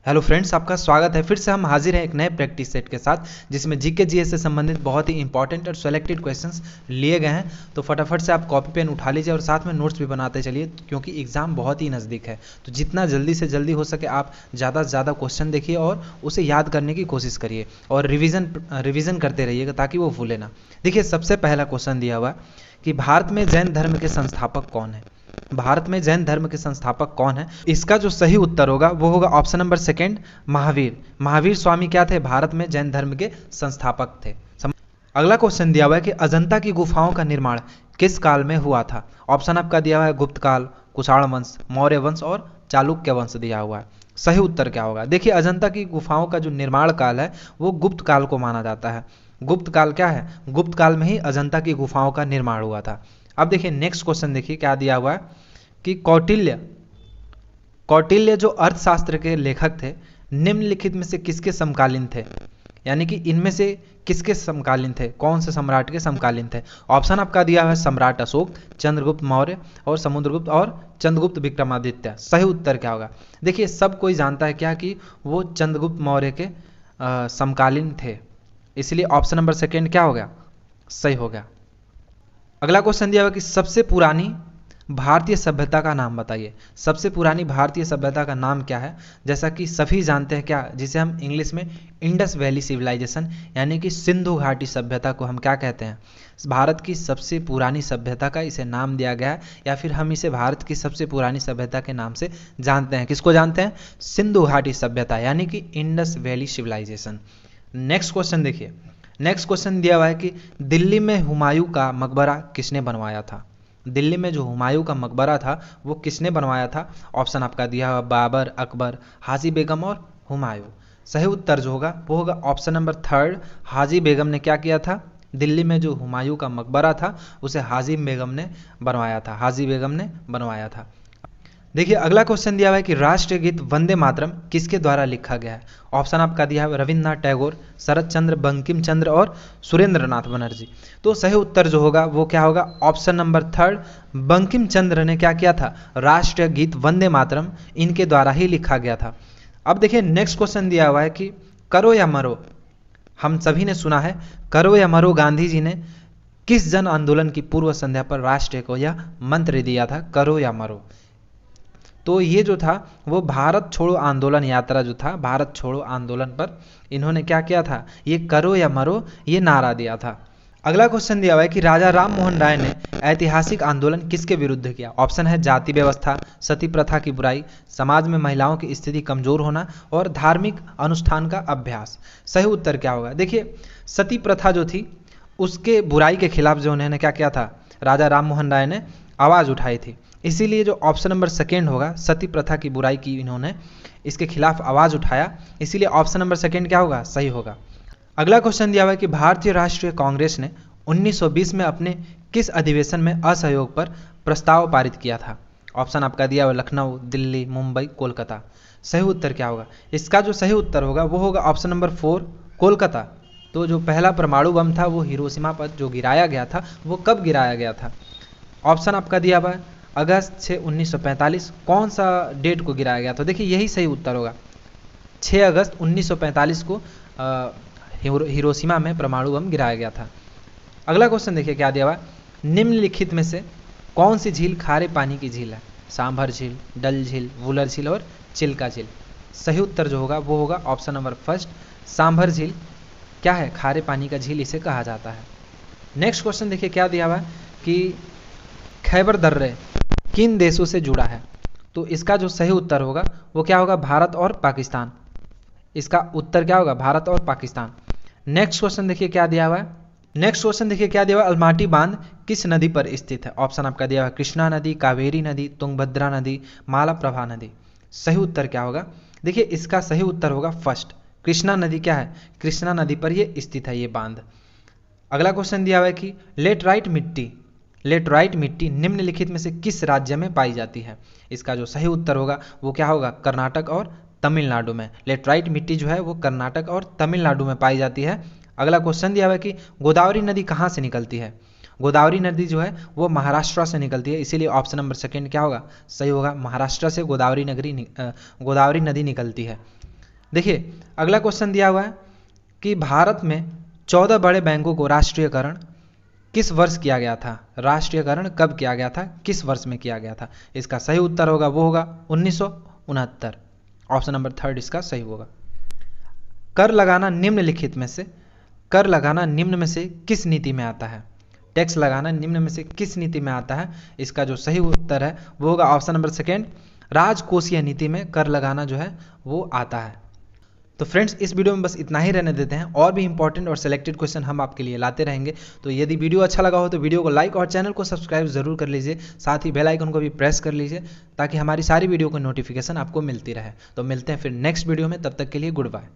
Hello friends, आपका स्वागत है। फिर से हम हाजिर हैं एक नए प्रैक्टिस सेट के साथ, जिसमें जीके जीएस से संबंधित बहुत ही इंपॉर्टेंट और सेलेक्टेड क्वेश्चंस लिए गए हैं। तो फटाफट से आप कॉपी पेन उठा लीजिए और साथ में नोट्स भी बनाते चलिए, क्योंकि एग्ज़ाम बहुत ही नज़दीक है। तो जितना जल्दी से जल्दी हो सके आप ज़्यादा से ज़्यादा क्वेश्चन देखिए और उसे याद करने की कोशिश करिए और रिविज़न करते रहिएगा ताकि वो भूले ना। देखिए, सबसे पहला क्वेश्चन दिया हुआ कि भारत में जैन धर्म के संस्थापक कौन है। भारत में जैन धर्म के संस्थापक कौन है? इसका जो सही उत्तर होगा वो होगा option number second, Mahavir. Mahavir Swami क्या थे? भारत में जैन धर्म के संस्थापक थे। अगला क्वेश्चन दिया हुआ है कि अजंता की गुफाओं का निर्माण किस काल में हुआ था? ऑप्शन आपका दिया हुआ है गुप्त काल, कुषाण वंश, मौर्य वंश और चालुक्य वंश दिया हुआ है। सही उत्तर क्या होगा? देखिए, अजंता की गुफाओं का जो निर्माण काल है वो गुप्त काल को माना जाता है। गुप्त काल क्या है? गुप्त काल में ही अजंता की गुफाओं का निर्माण हुआ था। अब देखिए नेक्स्ट क्वेश्चन, देखिए क्या दिया हुआ है कि कौटिल्य जो अर्थशास्त्र के लेखक थे, निम्नलिखित में से किसके समकालीन थे? यानी कि इनमें से किसके समकालीन थे? कौन से सम्राट के समकालीन थे? ऑप्शन आपका दिया हुआ है सम्राट अशोक, चंद्रगुप्त मौर्य और समुद्रगुप्त और चंद्रगुप्त विक्रमादित्य। सही उत्तर क्या होगा? देखिए, सब कोई जानता है क्या कि वो चंद्रगुप्त मौर्य के समकालीन थे, इसलिए ऑप्शन नंबर सेकेंड क्या हो गया? सही हो गया। अगला क्वेश्चन दिया हुआ कि सबसे पुरानी भारतीय सभ्यता का नाम बताइए। सबसे पुरानी भारतीय सभ्यता का नाम क्या है? जैसा कि सभी जानते हैं क्या, जिसे हम इंग्लिश में इंडस वैली सिविलाइजेशन यानी कि सिंधु घाटी सभ्यता को हम क्या कहते हैं? भारत की सबसे पुरानी सभ्यता का इसे नाम दिया गया है, या फिर हम इसे भारत की सबसे पुरानी सभ्यता के नाम से जानते हैं। किसको जानते हैं? सिंधु घाटी सभ्यता यानी कि Indus valley civilization. Next question देखिए, नेक्स्ट क्वेश्चन दिया हुआ है कि दिल्ली में हुमायूं का मकबरा किसने बनवाया था? दिल्ली में जो हुमायूं का मकबरा था वो किसने बनवाया था? ऑप्शन आपका दिया हुआ बाबर, अकबर, हाजी बेगम और हुमायूं। सही उत्तर जो होगा वो होगा ऑप्शन नंबर थर्ड, हाजी बेगम ने क्या किया था? दिल्ली में जो हुमायूं का मकबरा था उसे हाजी बेगम ने बनवाया था। हाजी बेगम ने बनवाया था। देखिए, अगला क्वेश्चन दिया हुआ है कि राष्ट्रीय गीत वंदे मातरम किसके द्वारा लिखा गया है? ऑप्शन आपका दिया है रविन्द्रनाथ टैगोर, शरत चंद्र, बंकिम चंद्र और सुरेंद्रनाथ बनर्जी। तो सही उत्तर जो होगा वो क्या होगा? Option number third, Bankim Chandra ने क्या किया था? राष्ट्रीय गीत वंदे मातरम इनके द्वारा ही लिखा गया था। अब देखिए नेक्स्ट क्वेश्चन दिया हुआ है कि करो या मरो। हम सभी ने सुना है करो या मरो गांधी जी ने किस जन आंदोलन की पूर्व संध्या पर राष्ट्र को यह मंत्र दिया था, करो या मरो? तो ये जो था वो भारत छोड़ो आंदोलन यात्रा जो था, भारत छोड़ो आंदोलन पर इन्होंने क्या किया था? ये करो या मरो ये नारा दिया था। अगला क्वेश्चन दिया हुआ है कि राजा राम मोहन राय ने ऐतिहासिक आंदोलन किसके विरुद्ध किया? ऑप्शन है जाति व्यवस्था, सती प्रथा की बुराई, समाज में महिलाओं की स्थिति कमजोर होना और धार्मिक अनुष्ठान का अभ्यास। सही उत्तर क्या होगा? देखिए, सती प्रथा जो थी उसके बुराई के खिलाफ जो उन्होंने क्या किया था? राजा राम मोहन राय ने आवाज़ उठाई थी। इसीलिए जो ऑप्शन नंबर सेकेंड होगा, सती प्रथा की बुराई की इन्होंने, इसके खिलाफ आवाज़ उठाया, इसीलिए ऑप्शन नंबर सेकेंड क्या होगा? सही होगा। अगला क्वेश्चन दिया हुआ है कि भारतीय राष्ट्रीय कांग्रेस ने 1920 में अपने किस अधिवेशन में असहयोग पर प्रस्ताव पारित किया था? ऑप्शन आपका दिया हुआ लखनऊ, दिल्ली, मुंबई, कोलकाता। सही उत्तर क्या होगा? इसका जो सही उत्तर होगा वो होगा ऑप्शन नंबर फोर, कोलकाता। तो जो पहला परमाणु बम था वो हिरोशिमा पर जो गिराया गया था वो कब गिराया गया था? ऑप्शन आपका दिया हुआ है अगस्त 6, 1945। कौन सा डेट को गिराया गया? तो देखिए यही सही उत्तर होगा, 6 अगस्त 1945 को हिरोशिमा में परमाणु बम गिराया गया था। अगला क्वेश्चन देखिए क्या दिया हुआ है, निम्नलिखित में से कौन सी झील खारे पानी की झील है? सांभर झील, डल झील, वुलर झील और चिल्का झील। सही उत्तर जो होगा वो होगा ऑप्शन नंबर फर्स्ट, सांभर झील क्या है? खारे पानी का झील इसे कहा जाता है। नेक्स्ट क्वेश्चन देखिए क्या दिया हुआ है कि खैबर दर्रे किन देशों से जुड़ा है? तो इसका जो सही उत्तर होगा वो क्या होगा? भारत और पाकिस्तान। इसका उत्तर क्या होगा? भारत और पाकिस्तान। नेक्स्ट क्वेश्चन देखिए क्या दिया हुआ है, नेक्स्ट क्वेश्चन देखिए क्या दिया हुआ है, अलमाटी बांध किस नदी पर स्थित है? ऑप्शन आपका दिया हुआ है कृष्णा नदी, कावेरी नदी, तुंगभद्रा नदी, मालाप्रभा नदी। सही उत्तर क्या होगा? देखिए इसका सही उत्तर होगा फर्स्ट, कृष्णा नदी क्या है? कृष्णा नदी पर यह स्थित है ये बांध। अगला क्वेश्चन दिया हुआ है कि लेटराइट मिट्टी निम्नलिखित में से किस राज्य में पाई जाती है? इसका जो सही उत्तर होगा वो क्या होगा? कर्नाटक और तमिलनाडु में। लेटराइट मिट्टी जो है वो कर्नाटक और तमिलनाडु में पाई जाती है। अगला क्वेश्चन दिया हुआ है कि गोदावरी नदी कहाँ से निकलती है? गोदावरी नदी जो है वो महाराष्ट्र से निकलती है, इसीलिए ऑप्शन नंबर सेकेंड क्या होगा? सही होगा, महाराष्ट्र से गोदावरी नदी निकलती है। देखिए अगला क्वेश्चन दिया हुआ है कि भारत में 14 बड़े बैंकों को राष्ट्रीयकरण किस वर्ष किया गया था। राष्ट्रीयकरण कब किया गया था, किस वर्ष में किया गया था। इसका सही उत्तर होगा वो होगा 1969। ऑप्शन नंबर 3 इसका सही होगा। कर लगाना निम्नलिखित में से, कर लगाना निम्न में से किस नीति में आता है। टैक्स लगाना निम्न में से किस नीति में आता है। इसका जो सही उत्तर है वो होगा ऑप्शन नंबर 2, राजकोषीय नीति में कर लगाना जो है वो आता है। तो फ्रेंड्स इस वीडियो में बस इतना ही रहने देते हैं, और भी इंपॉर्टेंट और सिलेक्टेड क्वेश्चन हम आपके लिए लाते रहेंगे। तो यदि वीडियो अच्छा लगा हो तो वीडियो को लाइक और चैनल को सब्सक्राइब जरूर कर लीजिए, साथ ही बेल आइकन को भी प्रेस कर लीजिए ताकि हमारी सारी वीडियो को नोटिफिकेशन आपको मिलती रहे। तो मिलते हैं फिर नेक्स्ट वीडियो में, तब तक के लिए गुड बाय।